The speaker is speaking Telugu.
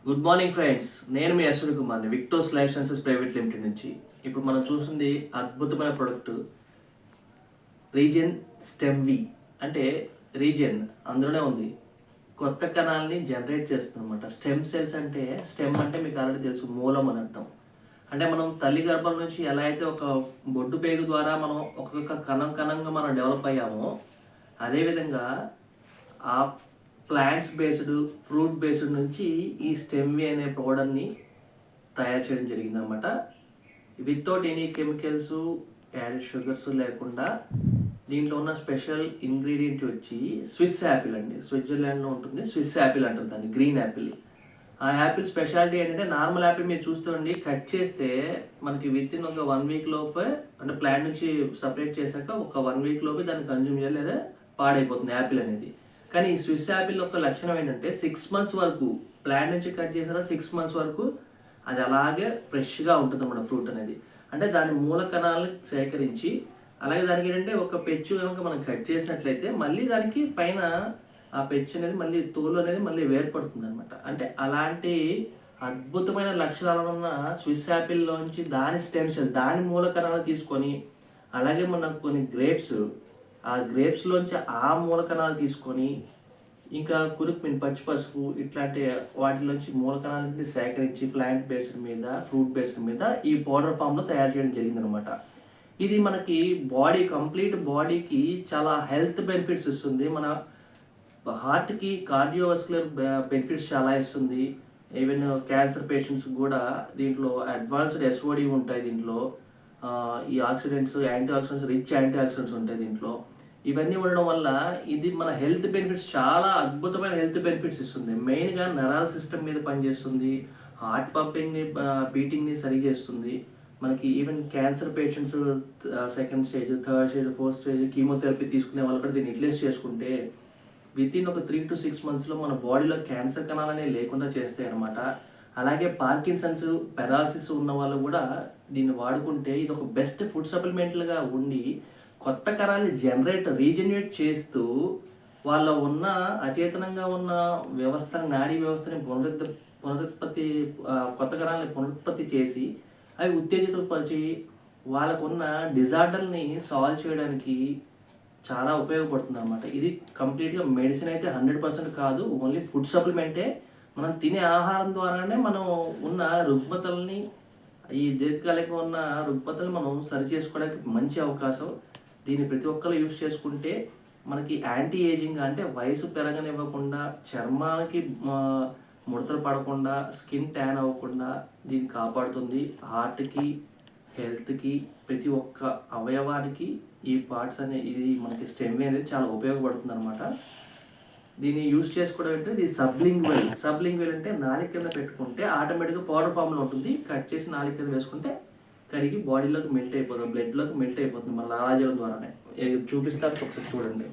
గుడ్ మార్నింగ్ ఫ్రెండ్స్, నేను మీ అశ్విని కుమార్ని Victos life sciences private limited నుంచి. ఇప్పుడు మనం చూస్తుంది అద్భుతమైన ప్రొడక్ట్ రీజన్ స్టెమ్ వి. అంటే రీజన్ అందులోనే ఉంది, కొత్త కణాలని జనరేట్ చేస్తుంది అనమాట. స్టెమ్ సెల్స్ అంటే స్టెమ్ అంటే మీకు ఆల్రెడీ తెలుసు, మూలం అని అర్థం. అంటే మనం తల్లి గర్భం నుంచి ఎలా అయితే ఒక బొడ్డు పేగు ద్వారా మనం ఒక్కొక్క కణంగా మనం డెవలప్ అయ్యామో, అదేవిధంగా ఆ ప్లాంట్స్ బేస్డ్ ఫ్రూట్ బేస్డ్ నుంచి ఈ స్టెమ్వి అనే పౌడర్ని తయారు చేయడం జరిగింది అనమాట. Without any chemicals, added sugars లేకుండా. దీంట్లో ఉన్న స్పెషల్ ఇంగ్రీడియంట్ వచ్చి స్విస్ యాపిల్ అండి. స్విట్జర్లాండ్లో ఉంటుంది, స్విస్ యాపిల్ అంటుంది దాన్ని, గ్రీన్ యాపిల్. ఆ యాపిల్ స్పెషాలిటీ ఏంటంటే, నార్మల్ యాపిల్ మీరు చూస్తుండండి, కట్ చేస్తే మనకి విత్ ఇన్ ఒక 1 వీక్ లోపే, అంటే ప్లాంట్ నుంచి సపరేట్ చేశాక ఒక 1 వీక్ లోపే దాన్ని కన్జ్యూమ్ చేయాలి, లేదా పాడైపోతుంది యాపిల్ అనేది. కానీ ఈ స్విస్ యాపిల్ యొక్క లక్షణం ఏంటంటే 6 months వరకు, ప్లాంట్ నుంచి కట్ చేసిన 6 months వరకు అది అలాగే ఫ్రెష్గా ఉంటుంది అన్నమాట ఫ్రూట్ అనేది. అంటే దాని మూల కణాలను సేకరించి, అలాగే దానికి ఏంటంటే ఒక పెచ్చు కనుక మనం కట్ చేసినట్లయితే మళ్ళీ దానికి పైన ఆ పెచ్చు అనేది మళ్ళీ తోలు అనేది మళ్ళీ వేర్పడుతుంది అనమాట. అంటే అలాంటి అద్భుతమైన లక్షణాలు ఉన్న స్విస్ యాపిల్లోంచి దాని స్టెమ్ సెల్, దాని మూల కణాలను తీసుకొని, అలాగే మనకు కొన్ని గ్రేప్స్, ఆ గ్రేప్స్లోంచి ఆ మూలకణాలు తీసుకొని, ఇంకా కురుక్మిన్, పచ్చి పసుపు, ఇట్లాంటి వాటిలోంచి మూలకణాలని సేకరించి ప్లాంట్ బేస్డ్ మీద, ఫ్రూట్ బేస్డ్ మీద ఈ పౌడర్ ఫామ్లో తయారు చేయడం జరిగిందనమాట. ఇది మనకి బాడీ, కంప్లీట్ బాడీకి చాలా హెల్త్ బెనిఫిట్స్ ఇస్తుంది. మన హార్ట్కి కార్డియోవాస్కులర్ బెనిఫిట్స్ చాలా ఇస్తుంది. ఈవెన్ క్యాన్సర్ పేషెంట్స్ కూడా దీంట్లో అడ్వాన్స్డ్ ఎస్ఓడి ఉంటాయి. దీంట్లో ఈ oxidants, antioxidants, rich antioxidants ఉంటాయి దీంట్లో. ఇవన్నీ ఉండడం వల్ల ఇది మన హెల్త్ బెనిఫిట్స్, చాలా అద్భుతమైన హెల్త్ బెనిఫిట్స్ ఇస్తుంది. మెయిన్గా నరాల సిస్టమ్ మీద పనిచేస్తుంది, హార్ట్ పంపింగ్ని, బీటింగ్ని సరిచేస్తుంది. మనకి even cancer patients 2nd stage, 3rd stage, 4th stage chemotherapy తీసుకునే వాళ్ళు కూడా దీన్ని యూటిలైజ్ చేసుకుంటే విత్ ఇన్ ఒక 3 to 6 months మన బాడీలో క్యాన్సర్ కణాలనే లేకుండా చేస్తాయి అనమాట. అలాగే పార్కిన్సన్స్, పెరాలసిస్ ఉన్న వాళ్ళు కూడా దీన్ని వాడుకుంటే ఇది ఒక బెస్ట్ ఫుడ్ సప్లిమెంట్లుగా ఉండి కొత్త కణాలని రీజనరేట్ చేస్తూ వాళ్ళ ఉన్న అచేతనంగా ఉన్న వ్యవస్థను, నాడీ వ్యవస్థని పునరుత్పత్తి, కొత్త కణాలని పునరుత్పత్తి చేసి అవి ఉత్తేజితపరిచి వాళ్ళకున్న డిజార్డర్ని సాల్వ్ చేయడానికి చాలా ఉపయోగపడుతుంది అనమాట. ఇది కంప్లీట్గా మెడిసిన్ అయితే 100% కాదు, ఓన్లీ ఫుడ్ సప్లిమెంటే. మనం తినే ఆహారం ద్వారానే మనం ఉన్న రుగ్మతల్ని, ఈ దీర్ఘకాలికంగా ఉన్న రుగ్మతలు మనం సరి చేసుకోవడానికి మంచి అవకాశం. దీన్ని ప్రతి ఒక్కరు యూజ్ చేసుకుంటే మనకి యాంటీ ఏజింగ్, అంటే వయసు పెరగనివ్వకుండా, చర్మానికి ముడతలు పడకుండా, స్కిన్ ట్యాన్ అవ్వకుండా దీన్ని కాపాడుతుంది. హార్ట్కి, హెల్త్కి, ప్రతి ఒక్క అవయవానికి ఈ పార్ట్స్ ఇది మనకి స్టెమ్ అనేది చాలా ఉపయోగపడుతుంది అనమాట. దీన్ని యూజ్ చేసుకోవడం అంటే ఇది సబ్లింగ్వెల్ అంటే నాలుక కింద పెట్టుకుంటే ఆటోమేటిక్గా పౌడర్ ఫామ్లో ఉంటుంది. కట్ చేసి నాలుక కింద వేసుకుంటే కరిగి బాడీలోకి మెల్ట్ అయిపోతుంది, బ్లడ్లోకి మెల్ట్ అయిపోతుంది మన లాలాజలం ద్వారానే. చూపిస్తాను, ఒకసారి చూడండి.